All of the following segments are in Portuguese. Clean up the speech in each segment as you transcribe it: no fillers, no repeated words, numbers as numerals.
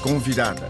Convidada.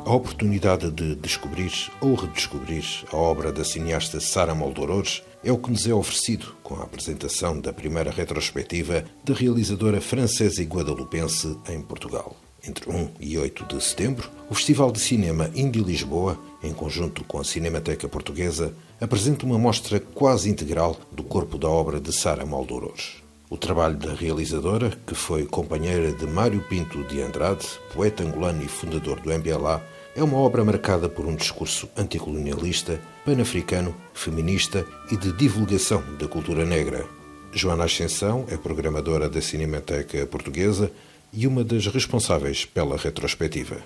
A oportunidade de descobrir ou redescobrir a obra da cineasta Sara Moldorores é o que nos é oferecido com a apresentação da primeira retrospectiva da realizadora francesa e guadalupense em Portugal. Entre 1 e 8 de setembro, o Festival de Cinema Indie Lisboa, em conjunto com a Cinemateca Portuguesa, apresenta uma mostra quase integral do corpo da obra de Sara Moldorores. O trabalho da realizadora, que foi companheira de Mário Pinto de Andrade, poeta angolano e fundador do MPLA, é uma obra marcada por um discurso anticolonialista, pan-africano, feminista e de divulgação da cultura negra. Joana Ascensão é programadora da Cinemateca Portuguesa e uma das responsáveis pela retrospectiva.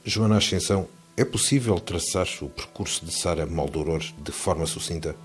Joana Ascensão, é possível traçar o percurso de Sara Moldorores de forma sucinta?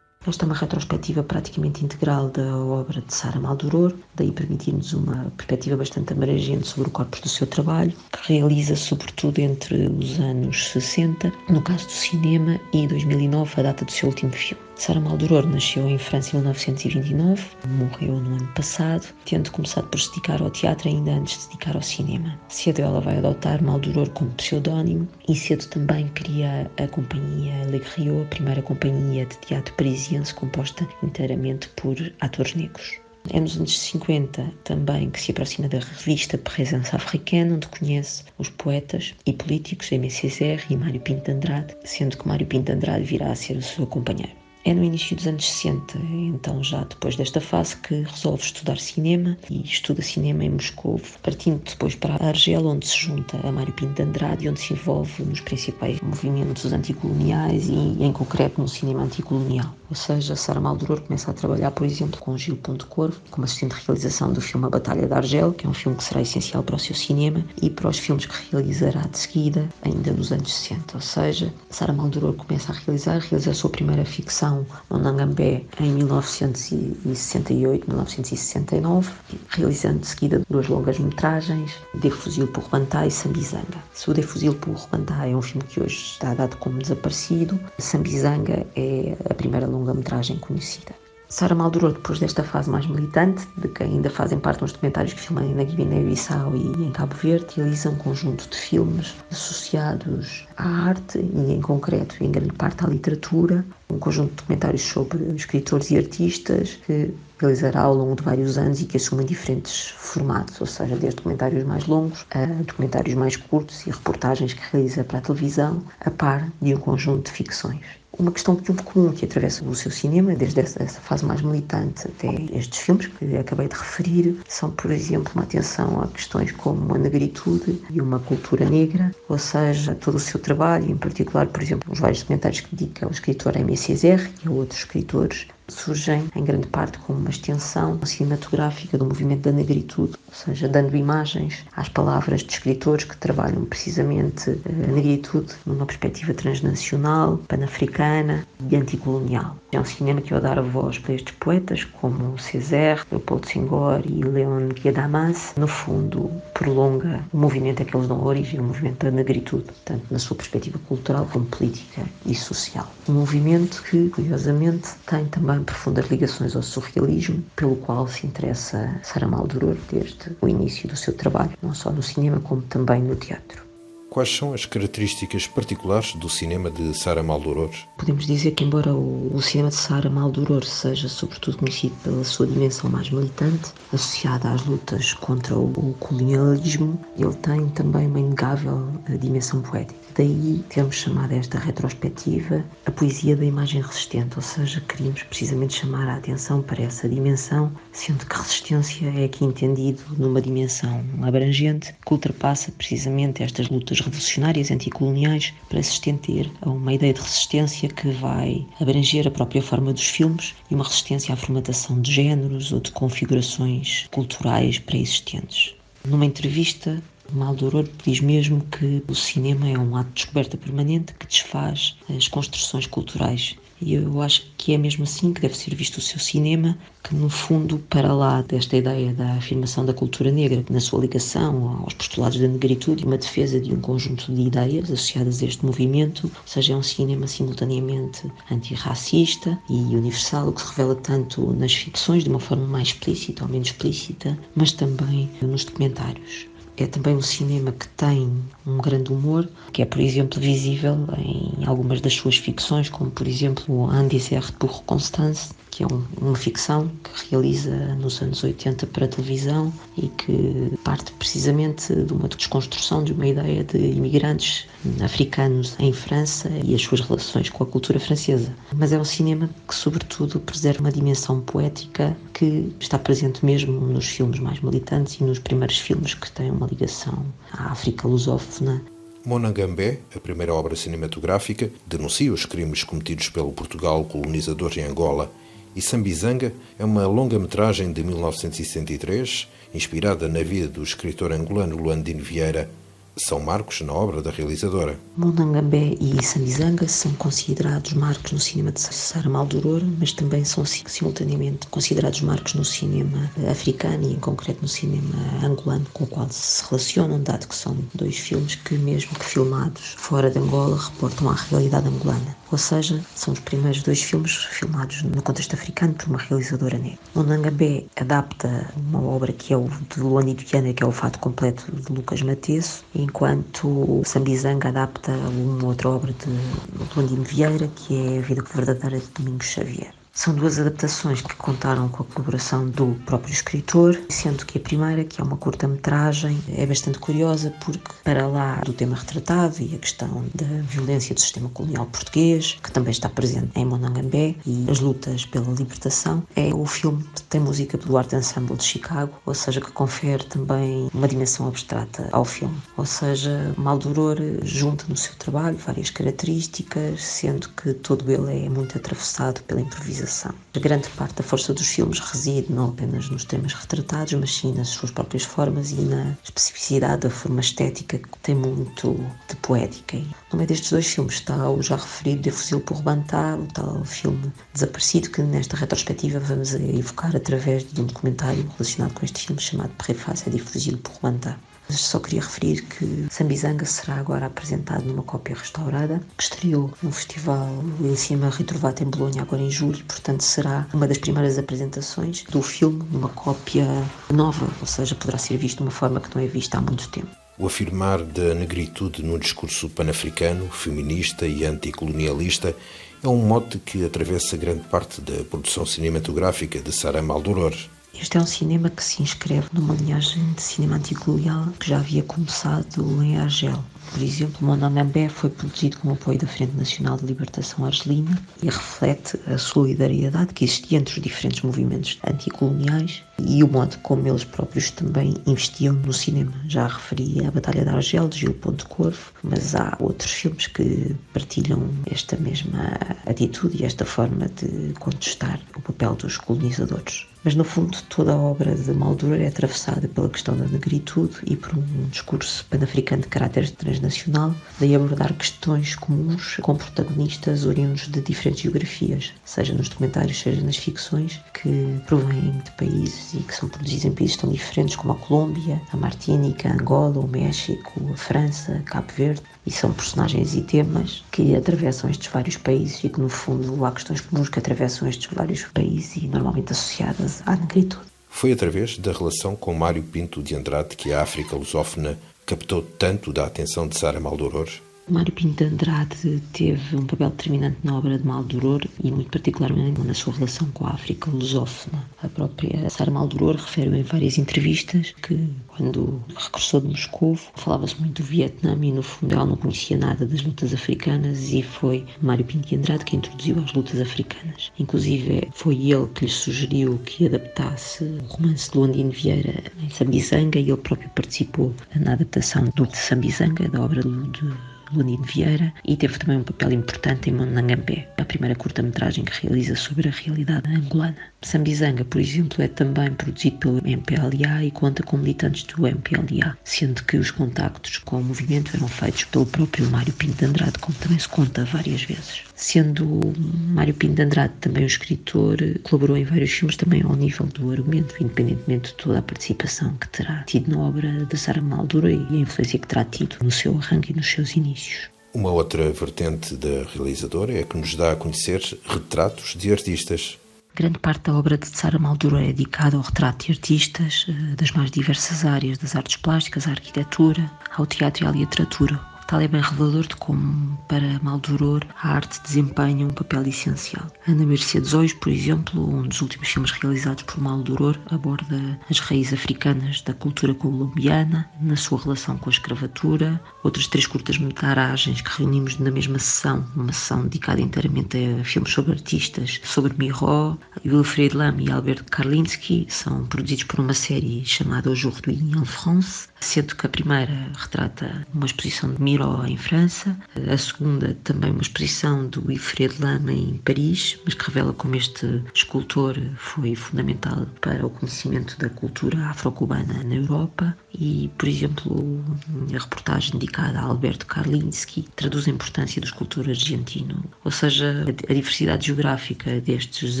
Esta é uma retrospectiva praticamente integral da obra de Sara Moldorores, daí permitir-nos uma perspectiva bastante abrangente sobre o corpus do seu trabalho, que realiza sobretudo entre os anos 60, no caso do cinema, e 2009, a data do seu último filme. Sara Moldorores nasceu em França em 1929, morreu no ano passado, tendo começado por se dedicar ao teatro ainda antes de se dedicar ao cinema. Cedo ela vai adotar Moldorores como pseudónimo e cedo também cria a companhia Le Griot, a primeira companhia de teatro parisiense composta inteiramente por atores negros. É nos anos 50 também que se aproxima da revista Présence Africaine, onde conhece os poetas e políticos Aimé Césaire e Mário Pinto de Andrade, sendo que Mário Pinto de Andrade virá a ser o seu companheiro. É no início dos anos 60, então já depois desta fase, que resolve estudar cinema e estuda cinema em Moscou, partindo depois para a Argélia, onde se junta a Mário Pinto de Andrade e onde se envolve nos principais movimentos anticoloniais e, em concreto, no cinema anticolonial. Ou seja, Sara Moldorores começa a trabalhar, por exemplo, com Gil Pontecorvo, como assistente de realização do filme A Batalha da Argélia, que é um filme que será essencial para o seu cinema, e para os filmes que realizará de seguida, ainda nos anos 60. Ou seja, Sara Moldorores começa a realiza a sua primeira ficção no Nangambé em 1968, 1969, realizando de seguida duas longas-metragens, De Fuzil pour Rwanda e Sambizanga. O De Fuzil pour Rwanda é um filme que hoje está dado como desaparecido. Sambizanga é a primeira longa-metragem conhecida. Sara Moldorores, depois desta fase mais militante, de que ainda fazem parte uns documentários que filmam na Guiné-Bissau e em Cabo Verde, realiza um conjunto de filmes associados à arte e, em concreto, em grande parte à literatura, um conjunto de documentários sobre escritores e artistas que realizará ao longo de vários anos e que assumem diferentes formatos, ou seja, desde documentários mais longos a documentários mais curtos e reportagens que realiza para a televisão, a par de um conjunto de ficções. Uma questão comum que atravessa o seu cinema, desde essa fase mais militante até estes filmes que acabei de referir, são, por exemplo, uma atenção a questões como a negritude e uma cultura negra, ou seja, todo o seu trabalho, em particular, por exemplo, os vários documentários que dedica ao escritor Aimé Césaire e a outros escritores, surgem em grande parte como uma extensão cinematográfica do movimento da negritude, ou seja, dando imagens às palavras de escritores que trabalham precisamente a negritude numa perspectiva transnacional, pan-africana e anticolonial. É um cinema que vai dar a voz para estes poetas como Césaire, Leopoldo Senghor e Léon Guiadamas. No fundo, prolonga o movimento a que eles dão origem, o movimento da negritude, tanto na sua perspectiva cultural como política e social. Um movimento que, curiosamente, tem também profundas ligações ao surrealismo, pelo qual se interessa Sara Moldorores desde o início do seu trabalho, não só no cinema como também no teatro. Quais são as características particulares do cinema de Sara Moldorores? Podemos dizer que, embora o cinema de Sara Moldorores seja sobretudo conhecido pela sua dimensão mais militante, associada às lutas contra o colonialismo, ele tem também uma inegável dimensão poética. Daí termos chamado esta retrospectiva a poesia da imagem resistente, ou seja, queríamos precisamente chamar a atenção para essa dimensão, sendo que resistência é aqui entendido numa dimensão abrangente que ultrapassa precisamente estas lutas revolucionárias anticoloniais para se estender a uma ideia de resistência que vai abranger a própria forma dos filmes e uma resistência à formatação de géneros ou de configurações culturais pré-existentes. Numa entrevista, Moldorores diz mesmo que o cinema é um ato de descoberta permanente que desfaz as construções culturais E eu acho que é mesmo assim que deve ser visto o seu cinema, que no fundo, para lá desta ideia da afirmação da cultura negra, na sua ligação aos postulados da negritude e uma defesa de um conjunto de ideias associadas a este movimento, ou seja, é um cinema simultaneamente antirracista e universal, o que se revela tanto nas ficções, de uma forma mais explícita ou menos explícita, mas também nos documentários. É também um cinema que tem um grande humor, que é, por exemplo, visível em algumas das suas ficções, como, por exemplo, Un désert pour Constance, que é uma ficção que realiza nos anos 80 para a televisão e que parte precisamente de uma desconstrução de uma ideia de imigrantes africanos em França e as suas relações com a cultura francesa. Mas é um cinema que, sobretudo, preserva uma dimensão poética que está presente mesmo nos filmes mais militantes e nos primeiros filmes que têm uma ligação à África lusófona. Monangambé, a primeira obra cinematográfica, denuncia os crimes cometidos pelo Portugal colonizador em Angola, e Sambizanga é uma longa-metragem de 1963, inspirada na vida do escritor angolano Luandino Vieira. São marcos na obra da realizadora. Monangambé e Sambizanga são considerados marcos no cinema de Sara Maldoror, mas também são simultaneamente considerados marcos no cinema africano e, em concreto, no cinema angolano, com o qual se relacionam, dado que são dois filmes que, mesmo que filmados fora de Angola, reportam a realidade angolana. Ou seja, são os primeiros dois filmes filmados no contexto africano por uma realizadora negra. Monangambé adapta uma obra que é o de Luandino Vieira, que é o Fato Completo de Lucas Mateso, enquanto Sambizanga adapta uma outra obra de Luandino Vieira, que é A Vida Verdadeira de Domingos Xavier. São duas adaptações que contaram com a colaboração do próprio escritor, sendo que a primeira, que é uma curta-metragem, é bastante curiosa porque, para lá do tema retratado e a questão da violência do sistema colonial português, que também está presente em Monangambé, e as lutas pela libertação, é o filme que tem música do Art Ensemble de Chicago, ou seja, que confere também uma dimensão abstrata ao filme. Ou seja, Maldoror junta no seu trabalho várias características, sendo que todo ele é muito atravessado pela improvisação. A grande parte da força dos filmes reside não apenas nos temas retratados, mas sim nas suas próprias formas e na especificidade da forma estética, que tem muito de poética. E no meio destes dois filmes está o já referido De Fuzil pour Bantá, o tal filme desaparecido que nesta retrospectiva vamos evocar através de um documentário relacionado com este filme chamado Préface à De Fuzil pour Bantá. Só queria referir que Sambizanga será agora apresentado numa cópia restaurada, que estreou no festival em cima Retrovato em Bolonha agora em julho, portanto será uma das primeiras apresentações do filme numa cópia nova, ou seja, poderá ser visto de uma forma que não é vista há muito tempo. O afirmar da negritude num discurso panafricano, feminista e anticolonialista é um mote que atravessa grande parte da produção cinematográfica de Sara Maldoror. Este é um cinema que se inscreve numa linhagem de cinema anticolonial que já havia começado em Argel. Por exemplo, Monangambé foi produzido com o apoio da Frente Nacional de Libertação Argelina e reflete a solidariedade que existia entre os diferentes movimentos anticoloniais e o modo como eles próprios também investiam no cinema. Já referi a Batalha de Argel, de Gil Ponte Corvo, mas há outros filmes que partilham esta mesma atitude e esta forma de contestar o papel dos colonizadores. Mas, no fundo, toda a obra de Maldoror é atravessada pela questão da negritude e por um discurso pan-africano de caráter transnacional, de abordar questões comuns com protagonistas oriundos de diferentes geografias, seja nos documentários, seja nas ficções, que provêm de países e que são produzidos em países tão diferentes como a Colômbia, a Martínica, a Angola, o México, a França, Cabo Verde, e são personagens e temas que atravessam estes vários países e que, no fundo, há questões comuns que atravessam estes vários países e normalmente associadas à negritude. Foi através da relação com Mário Pinto de Andrade que a África lusófona captou tanto da atenção de Sara Maldoror? Mário Pinto de Andrade teve um papel determinante na obra de Maldoror e muito particularmente na sua relação com a África lusófona. A própria Sara Maldoror refere em várias entrevistas que, quando regressou de Moscou, falava-se muito do Vietnã e, no fundo, ela não conhecia nada das lutas africanas e foi Mário Pinto de Andrade que introduziu as lutas africanas. Inclusive, foi ele que lhe sugeriu que adaptasse o romance de Luandino Vieira em Sambizanga e ele próprio participou na adaptação do Sambizanga, da obra de Lundin Vieira, e teve também um papel importante em Monangambé, a primeira curta-metragem que realiza sobre a realidade angolana. Sambizanga, por exemplo, é também produzido pelo MPLA e conta com militantes do MPLA, sendo que os contactos com o movimento eram feitos pelo próprio Mário Pinto de Andrade, como também se conta várias vezes. Sendo Mário Pinto de Andrade também um escritor, colaborou em vários filmes também ao nível do argumento, independentemente de toda a participação que terá tido na obra de Sara Maldoror e a influência que terá tido no seu arranque e nos seus inícios. Uma outra vertente da realizadora é que nos dá a conhecer retratos de artistas. Grande parte da obra de Sara Maldoror é dedicada ao retrato de artistas das mais diversas áreas, das artes plásticas, à arquitetura, ao teatro e à literatura. Tal é bem revelador de como, para Maldoror, a arte desempenha um papel essencial. Ana Mercedes Hoje, por exemplo, um dos últimos filmes realizados por Maldoror, aborda as raízes africanas da cultura colombiana, na sua relação com a escravatura. Outras 3 curtas-metragens que reunimos na mesma sessão, numa sessão dedicada inteiramente a filmes sobre artistas, sobre Miró, Wilfried Lam e Albert Karlinski, são produzidos por uma série chamada Aujourd'hui en France, sendo que a primeira retrata uma exposição de Miró em França, a segunda também uma exposição do Wilfried Lam em Paris, mas que revela como este escultor foi fundamental para o conhecimento da cultura afro-cubana na Europa. E, por exemplo, a reportagem dedicada a Alberto Karlinski traduz a importância do escultor argentino, ou seja, a diversidade geográfica destes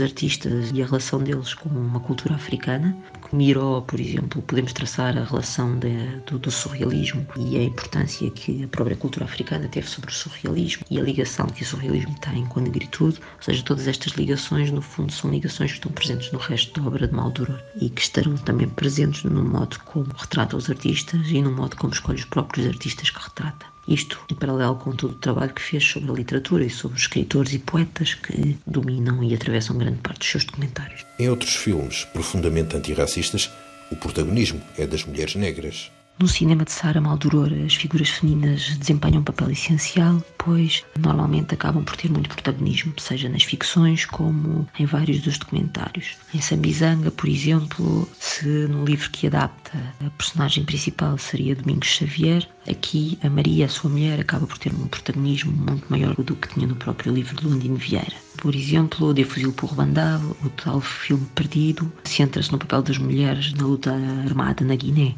artistas e a relação deles com uma cultura africana. Com Miró, por exemplo, podemos traçar a relação do surrealismo e a importância que a própria cultura africana teve sobre o surrealismo e a ligação que o surrealismo tem com a negritude, ou seja, todas estas ligações, no fundo, são ligações que estão presentes no resto da obra de Maldoror e que estarão também presentes no modo como retrata os artistas e no modo como escolhe os próprios artistas que retrata. Isto em paralelo com todo o trabalho que fez sobre a literatura e sobre os escritores e poetas que dominam e atravessam grande parte dos seus documentários. Em outros filmes profundamente antirracistas, o protagonismo é das mulheres negras. No cinema de Sara Maldoror, as figuras femininas desempenham um papel essencial, pois normalmente acabam por ter muito protagonismo, seja nas ficções como em vários dos documentários. Em Sambizanga, por exemplo, se no livro que adapta a personagem principal seria Domingos Xavier, aqui a Maria, a sua mulher, acaba por ter um protagonismo muito maior do que tinha no próprio livro de Lundin Vieira. Por exemplo, De Fuzil por Bandado, o tal filme perdido, centra-se no papel das mulheres na luta armada na Guiné.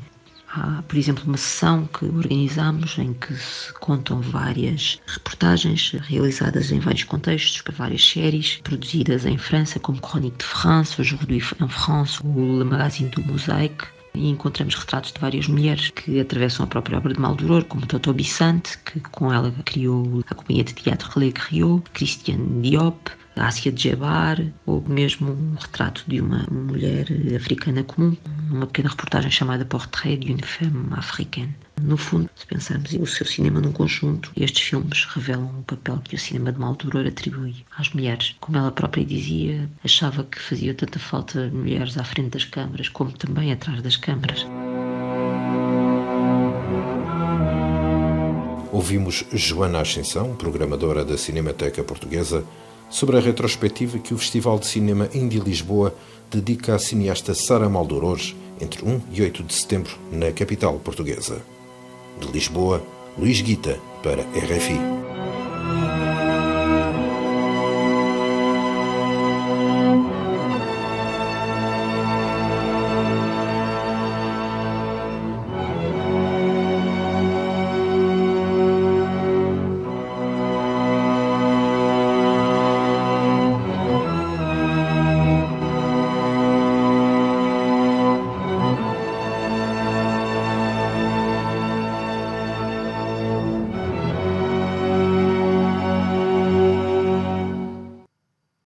Há, por exemplo, uma sessão que organizamos em que se contam várias reportagens realizadas em vários contextos, para várias séries, produzidas em França, como Chronique de France, Aujourd'hui en France, ou Le Magazine du Mosaïque. E encontramos retratos de várias mulheres que atravessam a própria obra de Maldoror, como Toto Bissante, que com ela criou a companhia de teatro Relais Griot, Christiane Diop, Assia Djebar, ou mesmo um retrato de uma mulher africana comum, numa pequena reportagem chamada Portrait d'une femme africaine. No fundo, se pensarmos o seu cinema num conjunto, estes filmes revelam o papel que o cinema de Maldoror atribui às mulheres. Como ela própria dizia, achava que fazia tanta falta mulheres à frente das câmaras, como também atrás das câmaras. Ouvimos Joana Ascensão, programadora da Cinemateca Portuguesa, sobre a retrospectiva que o Festival de Cinema Indie Lisboa dedica à cineasta Sara Maldoror entre 1 e 8 de setembro na capital portuguesa. De Lisboa, Luís Guita para RFI.